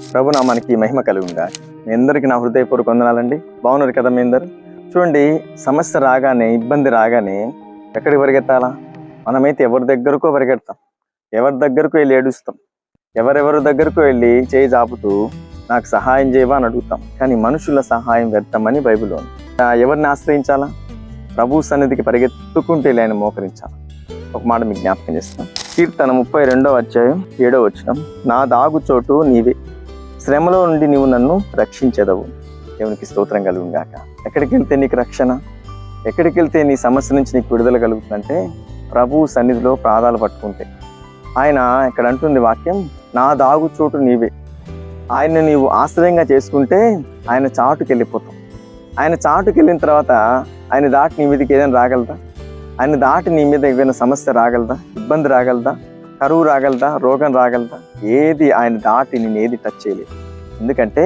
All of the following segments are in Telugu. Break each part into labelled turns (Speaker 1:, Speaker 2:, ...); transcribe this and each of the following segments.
Speaker 1: ప్రభునామానికి మహిమ కలుగునుగా. మీ అందరికీ నా హృదయపూర్వక వందనాలండి. బాగున్నారు కదా మీ అందరు? చూడండి, సమస్య రాగానే, ఇబ్బంది రాగానే ఎక్కడికి పరిగెత్తాలా? మనమైతే ఎవరి దగ్గరకో పరిగెడతాం, ఎవరి దగ్గరకు వెళ్ళి ఏడుస్తాం, ఎవరెవరి దగ్గరకు వెళ్ళి చేయి చాపుతూ నాకు సహాయం చేయవా అని అడుగుతాం. కానీ మనుషుల సహాయం వ్యర్థమని బైబిల్లో ఉంది. ఎవరిని ఆశ్రయించాలా? ప్రభు సన్నిధికి పరిగెత్తుకుంటూ వెళ్ళి ఆయన మోకరించాలి. ఒక మాట మీకు జ్ఞాపకం చేస్తాం. కీర్తన 32వ అధ్యాయం 7వ వచనం, నా దాగు చోటు నీవే, శ్రమలో నుండి నీవు నన్ను రక్షించెదవు. దేవునికి స్తోత్రం కలుగును గాక. ఎక్కడికి వెళ్తే నీకు రక్షణ, ఎక్కడికి వెళ్తే నీ సమస్య నుంచి నీకు విడుదల కలుగుతుందంటే ప్రభు సన్నిధిలో పాదాలు పట్టుకుంటే. ఆయన ఇక్కడ అంటుంది వాక్యం, నా దాగు చోటు నీవే. ఆయన్ని నీవు ఆశ్రయంగా చేసుకుంటే ఆయన చాటుకి వెళ్ళిపోతాం. ఆయన చాటుకి వెళ్ళిన తర్వాత ఆయన దాటి నీ మీదకి ఏదైనా రాగలదా? ఆయన దాటి నీ మీద ఏదైనా సమస్య రాగలదా? ఇబ్బంది రాగలదా? కరువు రాగలదా? రోగం రాగలదా? ఏది ఆయన దాటి నేను ఏది టచ్ చేయలేదు. ఎందుకంటే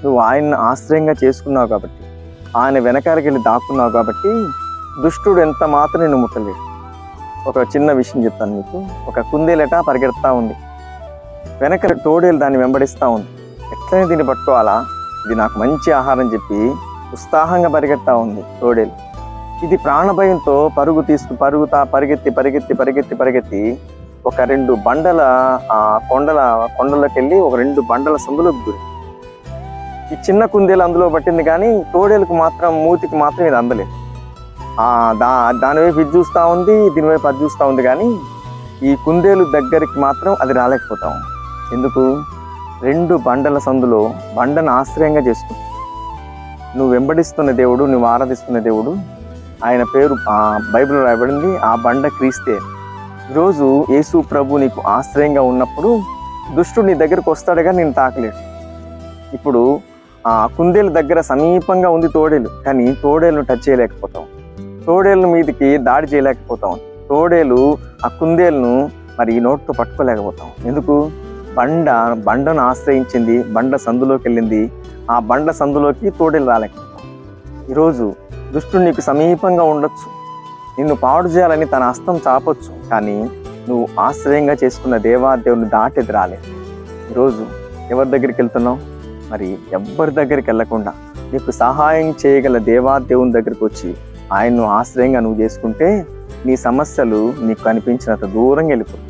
Speaker 1: నువ్వు ఆయన్ని ఆశ్రయంగా చేసుకున్నావు కాబట్టి, ఆయన వెనకాలకి వెళ్ళి దాక్కున్నావు కాబట్టి దుష్టుడు ఎంత మాత్రం నేను ముట్టలేడు. ఒక చిన్న విషయం చెప్తాను మీకు. ఒక కుందేలట పరిగెడతా ఉంది, వెనక తోడేలు దాన్ని వెంబడిస్తూ ఉంది. ఎట్లనే దీన్ని పట్టుకోవాలా, ఇది నాకు మంచి ఆహారం చెప్పి ఉత్సాహంగా పరిగెడతా ఉంది తోడేలు. ఇది ప్రాణభయంతో పరిగెత్తి ఒక 2 బండల కొండలోకి వెళ్ళి ఒక 2 బండల సందులోకి దూరి. ఈ చిన్న కుందేలు అందులో పట్టింది, కానీ తోడేలకు మాత్రం మూతికి మాత్రం ఇది అందలేదు. దాని వైపు ఇది చూస్తూ ఉంది, దీని వైపు అది చూస్తూ ఉంది, కానీ ఈ కుందేలు దగ్గరికి మాత్రం అది రాలేకపోతా ఉంది. ఎందుకు? 2 బండల సందులో బండను ఆశ్రయంగా చేసుకుంది. నువ్వు వెంబడిస్తున్న దేవుడు, నువ్వు ఆరాధిస్తున్న దేవుడు, ఆయన పేరు బైబిల్లో రాయబడింది, ఆ బండ క్రీస్తే. ఈరోజు యేసు ప్రభు నీకు ఆశ్రయంగా ఉన్నప్పుడు దుష్టుడు నీ దగ్గరకు వస్తాడుగా, నేను తాకలేడు. ఇప్పుడు ఆ కుందేలు దగ్గర సమీపంగా ఉంది తోడేలు, కానీ తోడేలును టచ్ చేయలేకపోతాం, తోడేలు మీదకి దాడి చేయలేకపోతాం, తోడేలు ఆ కుందేలును మరి ఈ నోటితో పట్టుకోలేకపోతాం. ఎందుకు? బండను ఆశ్రయించింది, బండ సందులోకి వెళ్ళింది, ఆ బండ సందులోకి తోడేలు రాలేకపోతాం. ఈరోజు దుష్టుడు నీకు సమీపంగా ఉండొచ్చు, నిన్ను పాడు చేయాలని తన హస్తం చాపొచ్చు, కానీ నువ్వు ఆశ్రయంగా చేసుకున్న దేవుని దాటేది రాలేదు. ఈరోజు ఎవరి దగ్గరికి వెళ్తున్నావు? మరి ఎవ్వరి దగ్గరికి వెళ్ళకుండా నీకు సహాయం చేయగల దేవుని దగ్గరికి వచ్చి ఆయన్ను ఆశ్రయంగా నువ్వు చేసుకుంటే నీ సమస్యలు నీకు కనిపించినంత దూరంగా వెళ్ళిపోతాయి.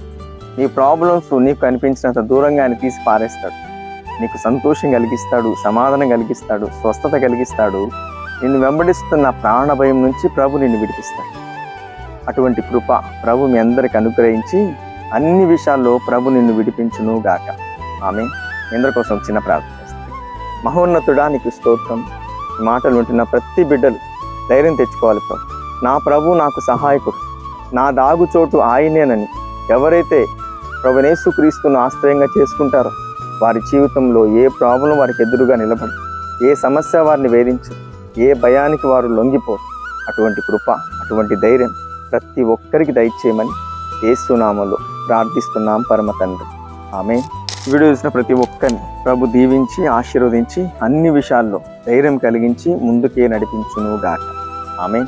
Speaker 1: నీ ప్రాబ్లమ్స్ నీకు కనిపించినంత దూరంగా ఆయన తీసి పారేస్తాడు. నీకు సంతోషం కలిగిస్తాడు, సమాధానం కలిగిస్తాడు, స్వస్థత కలిగిస్తాడు. నిన్ను వెంబడిస్తున్న ప్రాణ భయం నుంచి ప్రభు నిన్ను విడిపిస్తాడు. అటువంటి కృప ప్రభు మీ అందరికి అనుగ్రహించి అన్ని విషయాల్లో ప్రభు నిన్ను విడిపించును గాక. ఆమె. అందరి కోసం చిన్న ప్రార్థన చేస్తాను. మహోన్నతుడా, నీకు స్తోత్రం. ఈ మాటలు వింటున్న ప్రతి బిడ్డలు ధైర్యం తెచ్చుకోవాలి. నా ప్రభు నాకు సహాయకుడు, నా దాగు చోటు ఆయనేనని ఎవరైతే ప్రభువైన యేసుక్రీస్తును ఆశ్రయంగా చేసుకుంటారో వారి జీవితంలో ఏ ప్రాబ్లం వారికి ఎదురుగా నిలబడి, ఏ సమస్య వారిని వేధించదు, ఏ భయానికి వారు లొంగిపోరు. అటువంటి కృప, అటువంటి ధైర్యం ప్రతి ఒక్కరికి దయచేయమని యేసు నామములో ప్రార్థిస్తున్నాం పరమ తండ్రి. ఆమె. వీడియో చూసిన ప్రతి ఒక్కరిని ప్రభు దీవించి ఆశీర్వదించి అన్ని విషయాల్లో ధైర్యం కలిగించి ముందుకే నడిపించును గాక. ఆమె.